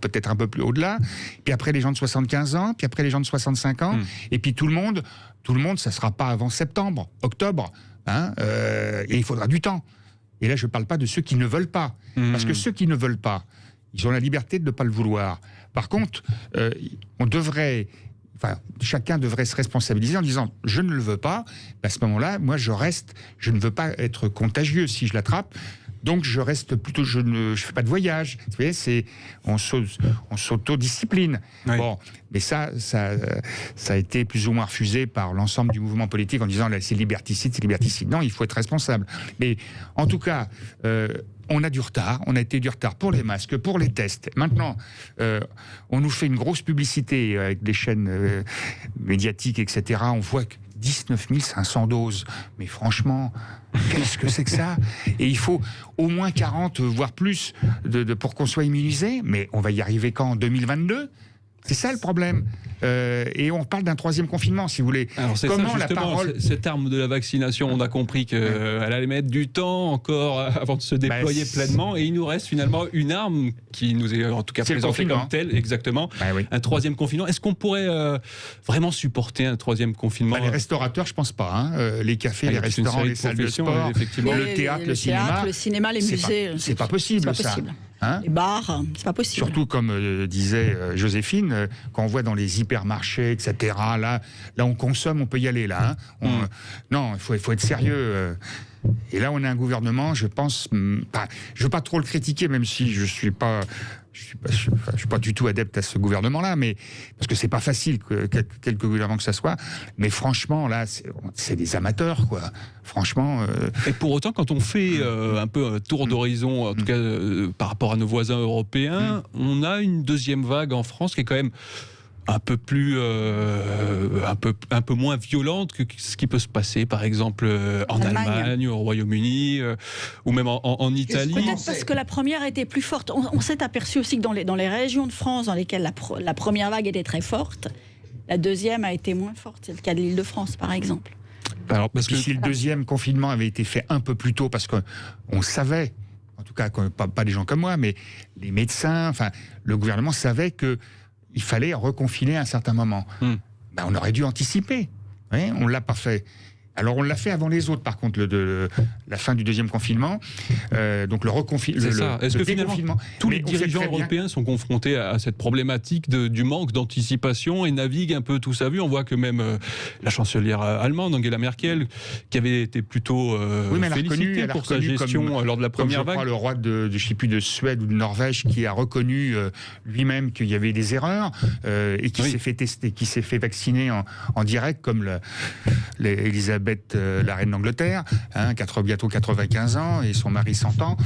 peut-être un peu plus au-delà. Puis après, les gens de 75 ans, puis après, les gens de 65 ans. Et puis tout le monde, ça ne sera pas avant septembre, octobre. Et il faudra du temps. Et là, je ne parle pas de ceux qui ne veulent pas. Parce que ceux qui ne veulent pas, ils ont la liberté de ne pas le vouloir. Par contre, chacun devrait se responsabiliser en disant « je ne le veux pas », à ce moment-là, moi je reste, je ne veux pas être contagieux si je l'attrape, Donc je reste plutôt, je fais pas de voyage. Vous voyez, on s'autodiscipline. Oui. Bon, mais ça a été plus ou moins refusé par l'ensemble du mouvement politique en disant là, c'est liberticide, c'est liberticide. Non, il faut être responsable. Mais en tout cas, on a du retard. On a été du retard pour les masques, pour les tests. Maintenant, on nous fait une grosse publicité avec des chaînes médiatiques, etc. On voit que 19 500 doses. Mais franchement, qu'est-ce que c'est que ça? Et il faut au moins 40, voire plus, pour qu'on soit immunisé. Mais on va y arriver quand? En 2022? C'est ça le problème. Et on parle d'un troisième confinement, si vous voulez. Alors c'est Comment ça, la justement, parole... cette arme de la vaccination, on a compris qu'elle allait mettre du temps encore avant de se déployer pleinement, et il nous reste finalement une arme qui nous est en tout cas présentée comme telle, exactement, oui. Un troisième confinement. Est-ce qu'on pourrait vraiment supporter un troisième confinement? Les restaurateurs, je pense pas. Hein. Les cafés, les restaurants, les salles de sport, le théâtre, le cinéma, les musées. C'est pas possible, ça. Hein? Les bars, c'est pas possible. Surtout, comme disait Joséphine, quand on voit dans les hypermarchés, etc., là on consomme, on peut y aller, là. Hein. Non, il faut être sérieux. Et là, on a un gouvernement, je pense... je veux pas trop le critiquer, même si je suis pas du tout adepte à ce gouvernement-là, mais parce que c'est pas facile, quelque gouvernement que ça soit. Mais franchement, là, c'est des amateurs, quoi. Franchement. Et pour autant, quand on fait un peu un tour d'horizon, en tout cas par rapport à nos voisins européens, on a une deuxième vague en France qui est quand même un peu plus, un peu moins violente que ce qui peut se passer, par exemple, en Allemagne, au Royaume-Uni, ou même en Italie. Peut-être parce que la première était plus forte. On s'est aperçu aussi que dans les régions de France dans lesquelles la première vague était très forte, la deuxième a été moins forte. C'est le cas de l'Île-de-France, par exemple. Alors, parce que si le deuxième confinement avait été fait un peu plus tôt, parce qu'on savait, en tout cas pas des gens comme moi, mais les médecins, enfin le gouvernement savait que il fallait reconfiner à un certain moment. On aurait dû anticiper. Oui, on l'a pas fait. Alors on l'a fait avant les autres, par contre, la fin du deuxième confinement. Donc le reconfinement. Est-ce que finalement tous les dirigeants européens sont confrontés à cette problématique du manque d'anticipation et naviguent un peu tous à vue? On voit que même la chancelière allemande, Angela Merkel, qui avait été plutôt félicitée pour sa gestion lors de la première vague. Le roi je sais plus, de Suède ou de Norvège, qui a reconnu lui-même qu'il y avait des erreurs et qui s'est fait tester, qui s'est fait vacciner en direct, comme Elisabeth, la reine d'Angleterre, bientôt 95 ans, et son mari 100 ans.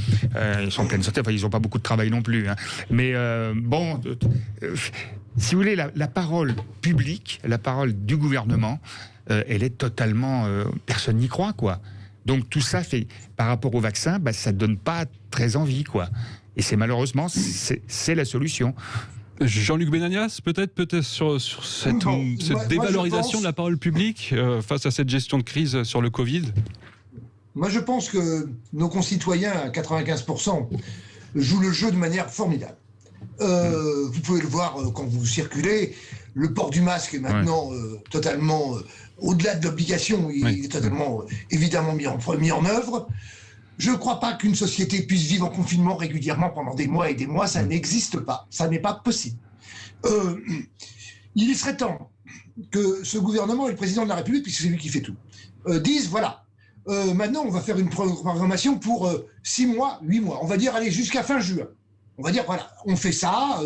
Ils sont en pleine santé, ils n'ont pas beaucoup de travail non plus. Hein. Mais si vous voulez, la parole publique, la parole du gouvernement, elle est totalement... personne n'y croit, quoi. Donc tout ça fait, par rapport au vaccin, ça ne donne pas très envie, quoi. Et c'est malheureusement, c'est la solution. Jean-Luc Benagnas, peut-être sur cette dévalorisation de la parole publique face à cette gestion de crise sur le Covid. Moi, je pense que nos concitoyens, à 95%, jouent le jeu de manière formidable. Vous pouvez le voir quand vous circulez. Le port du masque est maintenant totalement, au-delà de l'obligation, il est totalement, évidemment, mis en œuvre. Je ne crois pas qu'une société puisse vivre en confinement régulièrement pendant des mois et des mois. Ça n'existe pas. Ça n'est pas possible. Il serait temps que ce gouvernement et le président de la République, puisque c'est lui qui fait tout, disent, voilà, maintenant on va faire une programmation pour 6 mois, 8 mois. On va dire, allez, jusqu'à fin juin. On va dire, voilà, on fait ça,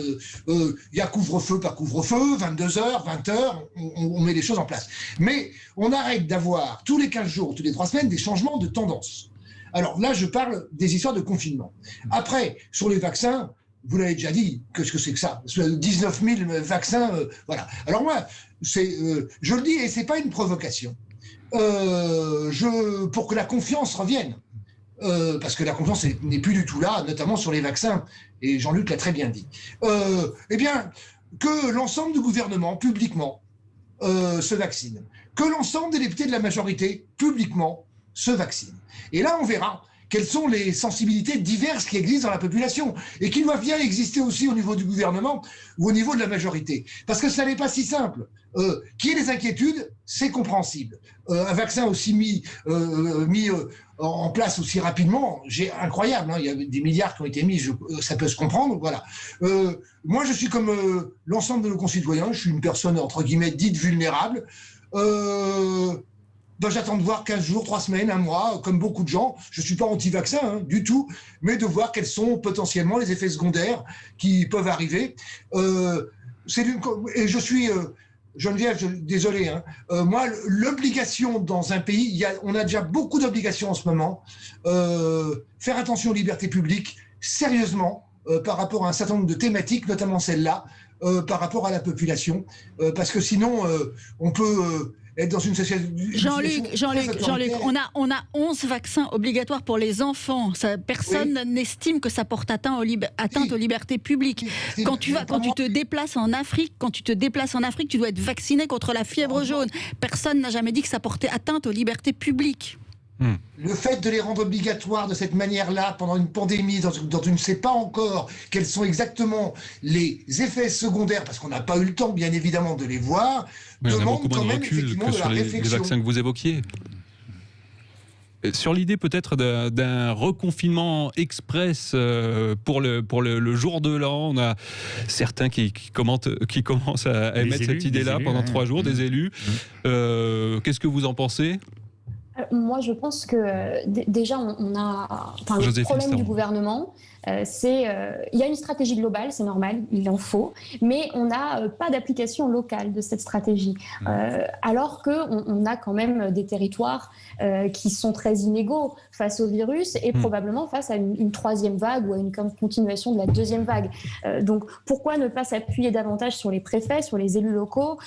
il y a couvre-feu par couvre-feu, 22h, 20h, on met les choses en place. Mais on arrête d'avoir tous les 15 jours, toutes les 3 semaines, des changements de tendance. Alors là, je parle des histoires de confinement. Après, sur les vaccins, vous l'avez déjà dit, qu'est-ce que c'est que ça? 19 000 vaccins, voilà. Alors moi, je le dis, et c'est pas une provocation, pour que la confiance revienne, parce que la confiance n'est plus du tout là, notamment sur les vaccins, et Jean-Luc l'a très bien dit. Eh bien, que l'ensemble du gouvernement, publiquement, se vaccine. Que l'ensemble des députés de la majorité, publiquement, se vaccinent. Et là, on verra quelles sont les sensibilités diverses qui existent dans la population et qui doivent bien exister aussi au niveau du gouvernement ou au niveau de la majorité. Parce que ça n'est pas si simple. Qu'il y ait des inquiétudes, c'est compréhensible. Un vaccin aussi mis en place aussi rapidement, incroyable. Il y a des milliards qui ont été mis, ça peut se comprendre. Voilà. Moi, je suis comme l'ensemble de nos concitoyens. Je suis une personne, entre guillemets, dite vulnérable. j'attends de voir 15 jours, 3 semaines, 1 mois, comme beaucoup de gens. Je ne suis pas anti-vaccin du tout, mais de voir quels sont potentiellement les effets secondaires qui peuvent arriver. Et je suis... Geneviève, désolé, moi, l'obligation dans un pays, on a déjà beaucoup d'obligations en ce moment. Faire attention aux libertés publiques, sérieusement, par rapport à un certain nombre de thématiques, notamment celle-là, par rapport à la population, parce que sinon, on peut être dans une situation... Jean-Luc, on a 11 vaccins obligatoires pour les enfants. Personne n'estime que ça porte atteinte aux libertés publiques. Quand tu te déplaces en Afrique, tu dois être vacciné contre la fièvre jaune. Personne n'a jamais dit que ça portait atteinte aux libertés publiques. Le fait de les rendre obligatoires de cette manière-là pendant une pandémie dont on ne sait pas encore quels sont exactement les effets secondaires, parce qu'on n'a pas eu le temps, bien évidemment, de les voir, demande quand même effectivement de la réflexion. Les vaccins que vous évoquiez. Sur l'idée peut-être d'un reconfinement express pour le jour de l'an, on a certains qui commencent à émettre cette idée-là pendant 3 jours, des élus. Qu'est-ce que vous en pensez ? Moi, je pense que déjà, on a... le problème du gouvernement, c'est... Il y a une stratégie globale, c'est normal, il en faut, mais on n'a pas d'application locale de cette stratégie. Alors qu'on a quand même des territoires qui sont très inégaux face au virus et probablement face à une 3e vague ou à une continuation de la 2e vague. Donc, pourquoi ne pas s'appuyer davantage sur les préfets, sur les élus locaux,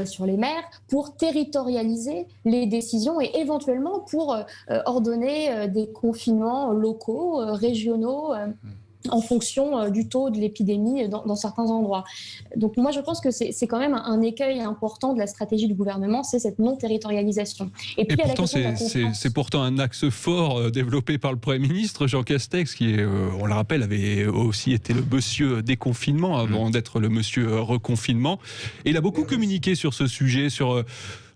sur les maires, pour territorialiser les décisions et éventuellement pour ordonner des confinements locaux, régionaux, en fonction du taux de l'épidémie dans certains endroits. Donc moi, je pense que c'est quand même un écueil important de la stratégie du gouvernement, c'est cette non-territorialisation. Et pourtant, c'est pourtant un axe fort développé par le Premier ministre, Jean Castex, qui, on le rappelle, avait aussi été le monsieur déconfinement avant d'être le monsieur reconfinement. Et il a beaucoup communiqué sur ce sujet, sur...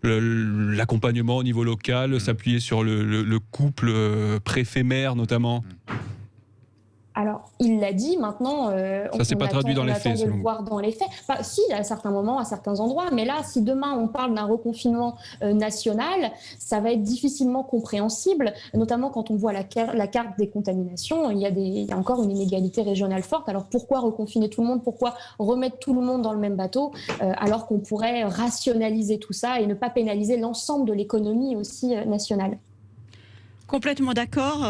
l'accompagnement au niveau local, s'appuyer sur le couple préfet-maire notamment. Alors, il l'a dit, maintenant, ça ne s'est pas traduit dans les faits, de le voir dans les faits. Si, à certains moments, à certains endroits, mais là, si demain on parle d'un reconfinement national, ça va être difficilement compréhensible, notamment quand on voit la carte des contaminations. Il y a encore une inégalité régionale forte. Alors pourquoi reconfiner tout le monde ? Pourquoi remettre tout le monde dans le même bateau alors qu'on pourrait rationaliser tout ça et ne pas pénaliser l'ensemble de l'économie aussi nationale ? Complètement d'accord,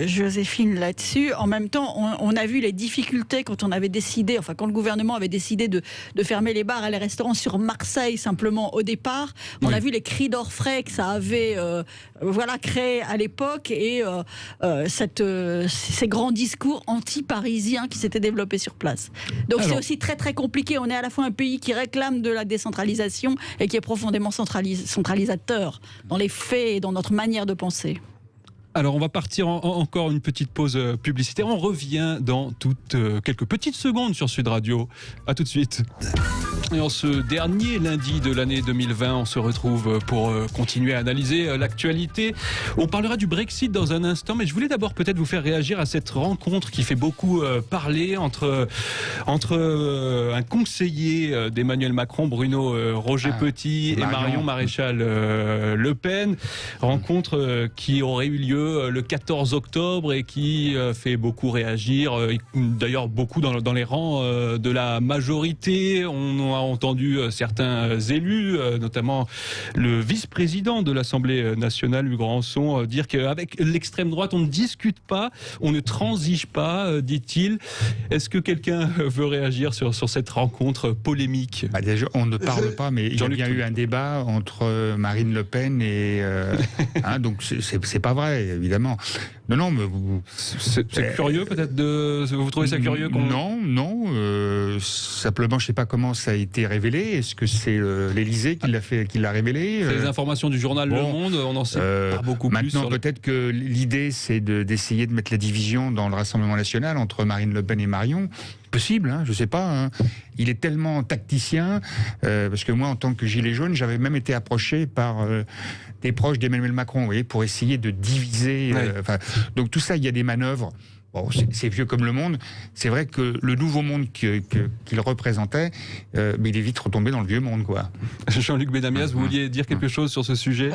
Joséphine, là-dessus. En même temps, on a vu les difficultés quand on avait décidé, quand le gouvernement avait décidé de fermer les bars et les restaurants sur Marseille, simplement au départ. On a vu les cris d'orfraie que ça avait créé à l'époque et ces grands discours anti-parisiens qui s'étaient développés sur place. Donc c'est aussi très très compliqué. On est à la fois un pays qui réclame de la décentralisation et qui est profondément centralisateur dans les faits et dans notre manière de penser. Alors on va partir encore une petite pause publicitaire. On revient dans quelques petites secondes sur Sud Radio. À tout de suite. Et en ce dernier lundi de l'année 2020, on se retrouve pour continuer à analyser l'actualité. On parlera du Brexit dans un instant, mais je voulais d'abord peut-être vous faire réagir à cette rencontre qui fait beaucoup parler entre un conseiller d'Emmanuel Macron, Bruno Roger Petit, et Marion Maréchal Le Pen. Rencontre qui aurait eu lieu le 14 octobre et qui fait beaucoup réagir, d'ailleurs beaucoup dans les rangs de la majorité. On a entendu certains élus, notamment le vice-président de l'Assemblée nationale, Hugues Rançon, dire qu'avec l'extrême droite, on ne discute pas, on ne transige pas, dit-il. Est-ce que quelqu'un veut réagir sur cette rencontre polémique ? Déjà, on ne parle pas, mais il y a bien eu un débat entre Marine Le Pen et... donc c'est pas vrai, évidemment. Non, mais c'est curieux peut-être vous trouvez ça curieux Non. Simplement, je sais pas comment ça a été révélé. Est-ce que c'est l'Élysée qui l'a révélé ? C'est les informations du journal Le Monde. On en sait pas beaucoup plus. Maintenant, peut-être que l'idée, c'est d'essayer de mettre la division dans le Rassemblement national entre Marine Le Pen et Marion. Possible, je sais pas. Il est tellement tacticien, parce que moi, en tant que gilet jaune, j'avais même été approché par des proches d'Emmanuel Macron, vous voyez, pour essayer de diviser. Donc tout ça, il y a des manœuvres. bon, c'est vieux comme le monde. C'est vrai que le nouveau monde qu'il représentait, mais il est vite retombé dans le vieux monde, quoi. Jean-Luc Benamias, vous vouliez dire quelque chose sur ce sujet?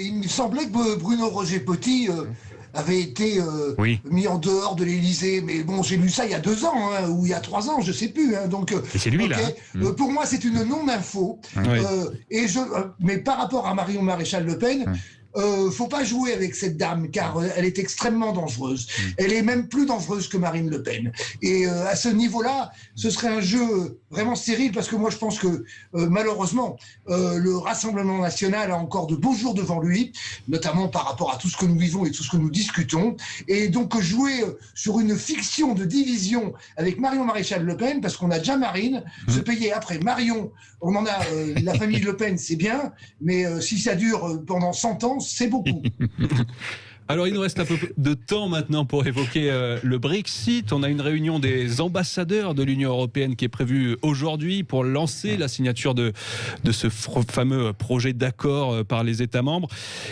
Il me semblait que Bruno Roger-Petit avait été mis en dehors de l'Élysée, mais bon, j'ai lu ça il y a 2 ans, hein, ou il y a 3 ans, je sais plus. Hein, donc, et c'est lui, là. Pour moi, c'est une non-info. Mais par rapport à Marion Maréchal Le Pen, faut pas jouer avec cette dame, car elle est extrêmement dangereuse. Elle est même plus dangereuse que Marine Le Pen. Et à ce niveau-là, ce serait un jeu vraiment stérile, parce que moi, je pense que malheureusement, le Rassemblement national a encore de beaux jours devant lui, notamment par rapport à tout ce que nous vivons et tout ce que nous discutons. Et donc, jouer sur une fiction de division avec Marion Maréchal Le Pen, parce qu'on a déjà Marine, se payer après Marion, on en a la famille Le Pen, c'est bien, mais si ça dure pendant 100 ans, c'est beaucoup. Alors, il nous reste un peu de temps maintenant pour évoquer le Brexit. On a une réunion des ambassadeurs de l'Union européenne qui est prévue aujourd'hui pour lancer la signature de ce fameux projet d'accord par les États membres,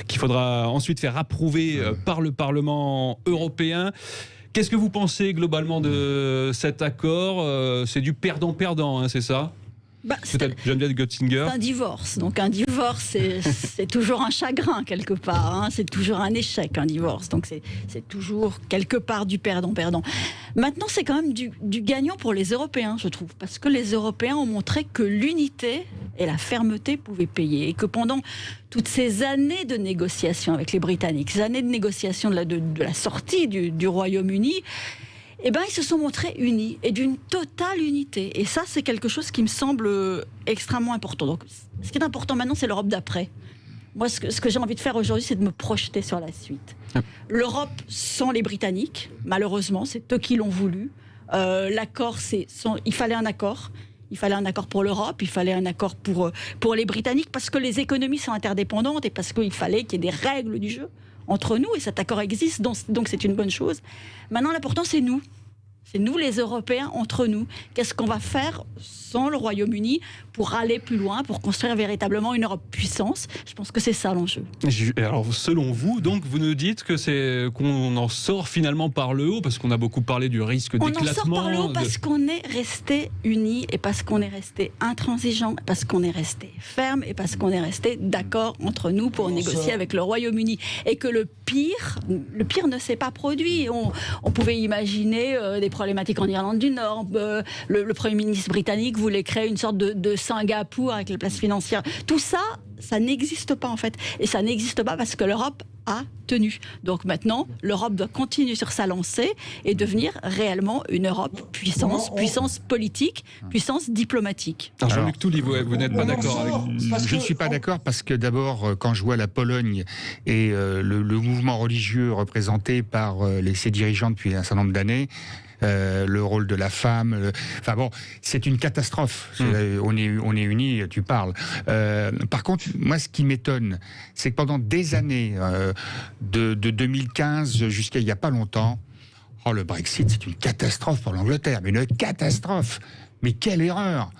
qu'il faudra ensuite faire approuver par le Parlement européen. Qu'est-ce que vous pensez globalement de cet accord? C'est du perdant-perdant, hein, c'est ça? Peut-être Geneviève Götzinger. C'est un divorce. Donc un divorce, c'est toujours un chagrin quelque part. Hein. C'est toujours un échec, un divorce. Donc c'est toujours quelque part du perdant-perdant. Maintenant, c'est quand même du gagnant pour les Européens, je trouve. Parce que les Européens ont montré que l'unité et la fermeté pouvaient payer. Et que pendant toutes ces années de négociations avec les Britanniques, ces années de négociations de la sortie du Royaume-Uni, eh ben, ils se sont montrés unis et d'une totale unité. Et ça, c'est quelque chose qui me semble extrêmement important. Donc, ce qui est important maintenant, c'est l'Europe d'après. Moi, ce que j'ai envie de faire aujourd'hui, c'est de me projeter sur la suite. L'Europe sans les Britanniques, malheureusement, c'est eux qui l'ont voulu. L'accord, il fallait un accord. Il fallait un accord pour l'Europe, il fallait un accord pour les Britanniques, parce que les économies sont interdépendantes et parce qu'il fallait qu'il y ait des règles du jeu entre nous, et cet accord existe, donc c'est une bonne chose. Maintenant, l'important, c'est nous. C'est nous, les Européens, entre nous. Qu'est-ce qu'on va faire sans le Royaume-Uni pour aller plus loin, pour construire véritablement une Europe puissance? Je pense que c'est ça l'enjeu. Alors, selon vous, donc, vous nous dites que qu'on en sort finalement par le haut, parce qu'on a beaucoup parlé du risque d'éclatement. On en sort par le haut parce qu'on est resté unis et parce qu'on est resté intransigeant, parce qu'on est resté ferme et parce qu'on est resté d'accord entre nous pour négocier avec le Royaume-Uni. Et que le pire ne s'est pas produit. On pouvait imaginer des problématiques en Irlande du Nord. Le Premier ministre britannique voulait créer une sorte de Singapour avec les places financières. Tout ça, ça n'existe pas en fait. Et ça n'existe pas parce que l'Europe a tenu. Donc maintenant, l'Europe doit continuer sur sa lancée et devenir réellement une Europe puissance politique, puissance diplomatique. Alors Jean-Luc Touly, vous n'êtes pas d'accord avec... Je ne suis pas d'accord parce que d'abord, quand je vois la Pologne et le mouvement religieux représenté par ses dirigeants depuis un certain nombre d'années, le rôle de la femme, enfin bon, c'est une catastrophe. On est unis, tu parles. Par contre, moi, ce qui m'étonne, c'est que pendant des années, de 2015 jusqu'à il n'y a pas longtemps, le Brexit, c'est une catastrophe pour l'Angleterre, mais une catastrophe. Mais quelle erreur!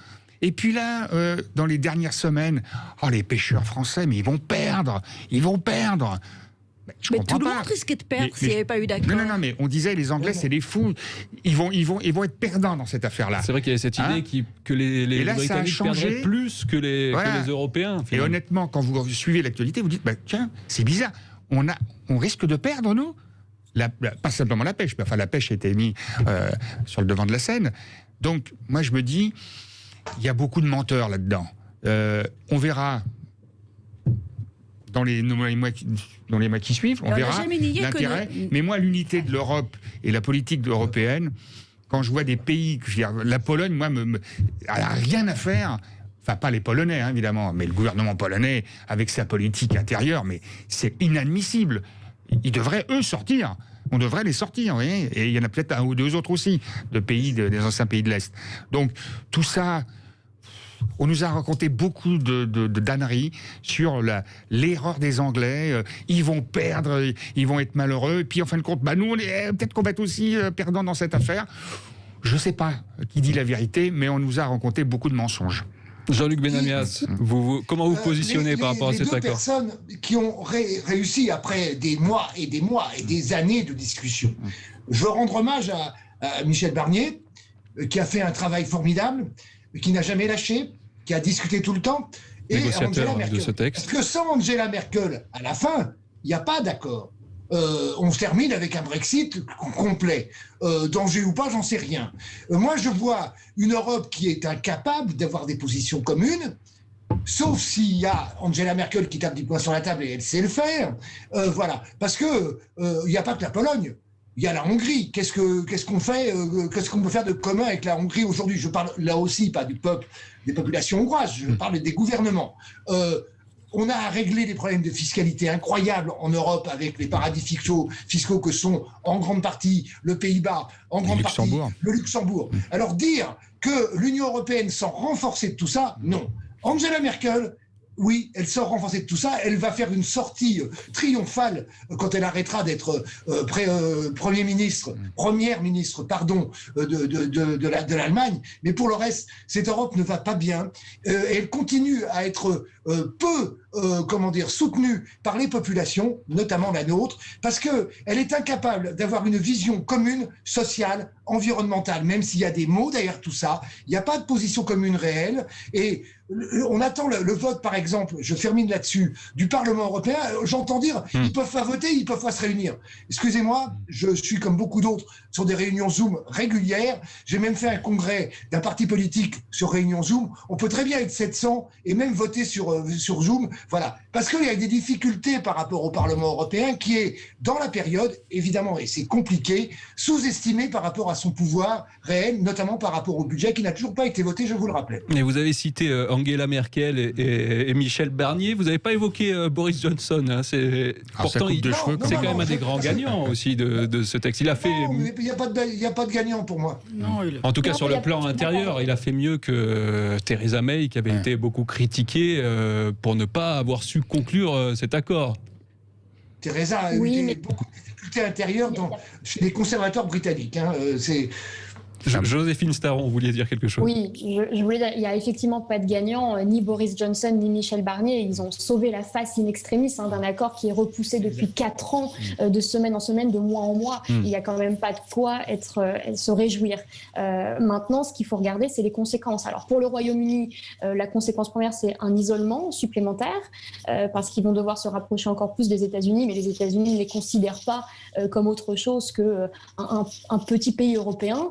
Et puis là, dans les dernières semaines, les pêcheurs français, mais ils vont perdre. Mais tout le monde risquait de perdre s'il n'y avait pas eu d'accord. Non, mais on disait les Anglais, c'est des fous. Ils vont être perdants dans cette affaire-là. C'est vrai qu'il y avait cette idée que les Britanniques perdraient plus que les Européens. Et honnêtement, quand vous suivez l'actualité, vous dites, tiens, c'est bizarre. On risque de perdre, nous pas simplement la pêche, mais enfin la pêche a été mise sur le devant de la scène. Donc, moi, je me dis, il y a beaucoup de menteurs là-dedans. On verra dans les mois qui suivent, on verra l'intérêt. Mais moi, l'unité de l'Europe et la politique européenne, quand je vois des pays, la Pologne, moi, elle n'a rien à faire. Enfin, pas les Polonais, hein, évidemment, mais le gouvernement polonais, avec sa politique intérieure, mais c'est inadmissible. Ils devraient, eux, sortir. On devrait les sortir, vous voyez. Et il y en a peut-être un ou deux autres aussi, des anciens pays de l'Est. Donc, tout ça... On nous a raconté beaucoup de d'âneries sur l'erreur des Anglais. Ils vont perdre, ils vont être malheureux. Et puis en fin de compte, nous, peut-être qu'on va être aussi perdants dans cette affaire. Je ne sais pas qui dit la vérité, mais on nous a raconté beaucoup de mensonges. Jean-Luc Benamias, comment vous positionnez par rapport à cet accord? Les deux personnes qui ont réussi après des mois et des années de discussion. Je veux rendre hommage à Michel Barnier, qui a fait un travail formidable, qui n'a jamais lâché, qui a discuté tout le temps, et Angela Merkel. De ce texte. Parce que sans Angela Merkel, à la fin, il n'y a pas d'accord. On se termine avec un Brexit complet. Danger ou pas, j'en sais rien. Moi, je vois une Europe qui est incapable d'avoir des positions communes, sauf s'il y a Angela Merkel qui tape du poing sur la table et elle sait le faire. Voilà. Parce que il n'y a pas que la Pologne. Il y a la Hongrie. Qu'est-ce qu'on fait qu'est-ce qu'on peut faire de commun avec la Hongrie aujourd'hui? Je parle là aussi pas du peuple, des populations hongroises. Je parle des gouvernements. On a à régler des problèmes de fiscalité incroyables en Europe avec les paradis fiscaux que sont en grande partie le Pays-Bas, en grande partie le Luxembourg. Alors dire que l'Union européenne sort renforcée de tout ça, non. Angela Merkel, oui, elle sort renforcée de tout ça. Elle va faire une sortie triomphale quand elle arrêtera d'être première ministre, de l'Allemagne. Mais pour le reste, cette Europe ne va pas bien. Elle continue à être peu soutenue par les populations, notamment la nôtre, parce qu'elle est incapable d'avoir une vision commune, sociale, environnementale, même s'il y a des mots derrière tout ça. Il n'y a pas de position commune réelle. Et on attend le vote, par exemple, je termine là-dessus, du Parlement européen. J'entends dire, ils peuvent pas voter, ils peuvent pas se réunir. Excusez-moi, je suis comme beaucoup d'autres sur des réunions Zoom régulières. J'ai même fait un congrès d'un parti politique sur réunion Zoom. On peut très bien être 700 et même voter sur Zoom. Voilà. Parce qu'il y a des difficultés par rapport au Parlement européen qui est, dans la période, évidemment, et c'est compliqué, sous-estimé par rapport à son pouvoir réel, notamment par rapport au budget qui n'a toujours pas été voté, je vous le rappelais. Et vous avez cité Angela Merkel et Michel Barnier. Vous n'avez pas évoqué Boris Johnson. Hein. Pourtant, c'est quand même un des grands gagnants aussi de ce texte. Il a fait. Non, il n'y a pas de gagnant pour moi. Non, en tout cas, sur le plan intérieur, il a fait mieux que Theresa May, qui avait été beaucoup critiquée pour ne pas avoir su conclure cet accord. Theresa a eu beaucoup de difficultés intérieures chez les conservateurs britanniques. Hein. Joséphine Staron, vous vouliez dire quelque chose? Oui, je voulais dire, il n'y a effectivement pas de gagnant, ni Boris Johnson, ni Michel Barnier. Ils ont sauvé la face in extremis d'un accord qui est repoussé depuis 4 ans, de semaine en semaine, de mois en mois. Il n'y a quand même pas de quoi se réjouir. Maintenant, ce qu'il faut regarder, c'est les conséquences. Alors, pour le Royaume-Uni, la conséquence première, c'est un isolement supplémentaire, parce qu'ils vont devoir se rapprocher encore plus des États-Unis, mais les États-Unis ne les considèrent pas comme autre chose qu'un petit pays européen.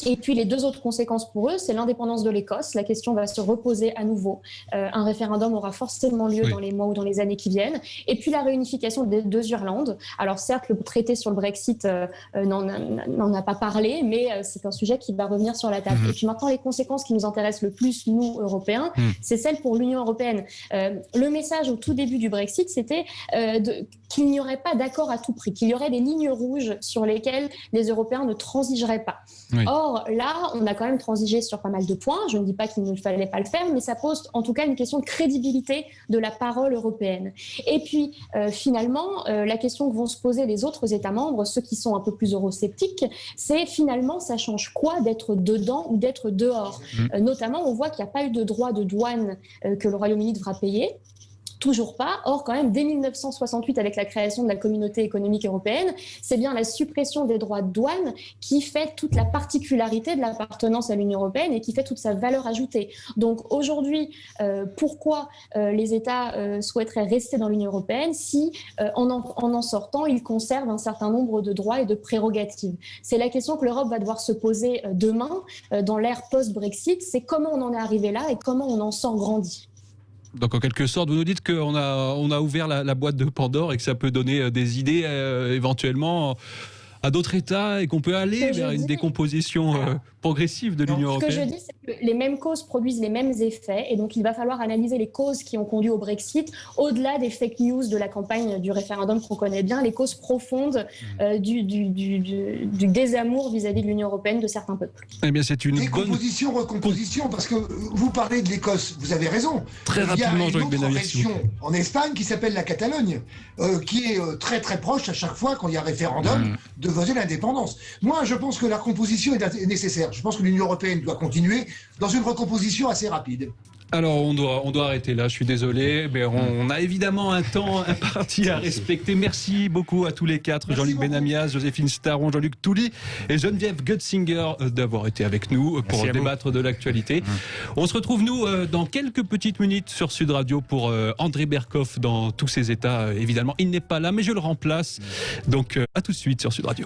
Et puis les deux autres conséquences pour eux, c'est l'indépendance de l'Écosse. La question va se reposer à nouveau. Un référendum aura forcément lieu dans les mois ou dans les années qui viennent. Et puis la réunification des deux Irlandes. Alors certes, le traité sur le Brexit n'en a pas parlé, mais c'est un sujet qui va revenir sur la table. Et puis maintenant, les conséquences qui nous intéressent le plus, nous, Européens, c'est celles pour l'Union européenne. Le message au tout début du Brexit, c'était qu'il n'y aurait pas d'accord à tout prix, qu'il y aurait des lignes rouges sur lesquelles les Européens ne transigeraient pas. Oui. Or, là, on a quand même transigé sur pas mal de points. Je ne dis pas qu'il ne fallait pas le faire, mais ça pose en tout cas une question de crédibilité de la parole européenne. Et puis, finalement, la question que vont se poser les autres États membres, ceux qui sont un peu plus eurosceptiques, c'est finalement, ça change quoi d'être dedans ou d'être dehors ? Notamment, on voit qu'il n'y a pas eu de droit de douane que le Royaume-Uni devra payer. Toujours pas. Or, quand même, dès 1968, avec la création de la Communauté économique européenne, c'est bien la suppression des droits de douane qui fait toute la particularité de l'appartenance à l'Union européenne et qui fait toute sa valeur ajoutée. Donc aujourd'hui, pourquoi les États souhaiteraient rester dans l'Union européenne si, en sortant, ils conservent un certain nombre de droits et de prérogatives ? C'est la question que l'Europe va devoir se poser demain, dans l'ère post-Brexit. C'est comment on en est arrivé là et comment on en sort grandi. Donc en quelque sorte, vous nous dites qu'on a ouvert la boîte de Pandore et que ça peut donner des idées éventuellement à d'autres États et qu'on peut aller vers une décomposition progressive de l'Union européenne. Ce que je dis, c'est que les mêmes causes produisent les mêmes effets et donc il va falloir analyser les causes qui ont conduit au Brexit au-delà des fake news de la campagne du référendum qu'on connaît bien, les causes profondes du désamour vis-à-vis de l'Union européenne de certains peuples. Eh bien, c'est une décomposition, recomposition, parce que vous parlez de l'Écosse, vous avez raison. Très rapidement, Jean-Luc Benamias. Il y a une autre région en Espagne qui s'appelle la Catalogne, qui est très très proche à chaque fois quand il y a référendum de voter l'indépendance. Moi, je pense que la recomposition est nécessaire. Je pense que l'Union européenne doit continuer dans une recomposition assez rapide. Alors on doit arrêter là, je suis désolé, mais on a évidemment un temps imparti à respecter. Merci beaucoup à tous les quatre, Jean-Luc Benamias, Joséphine Staron, Jean-Luc Touly et Geneviève Gutzinger d'avoir été avec nous pour débattre de l'actualité. On se retrouve nous dans quelques petites minutes sur Sud Radio pour André Berkoff dans tous ses états. Évidemment, il n'est pas là, mais je le remplace. Donc à tout de suite sur Sud Radio.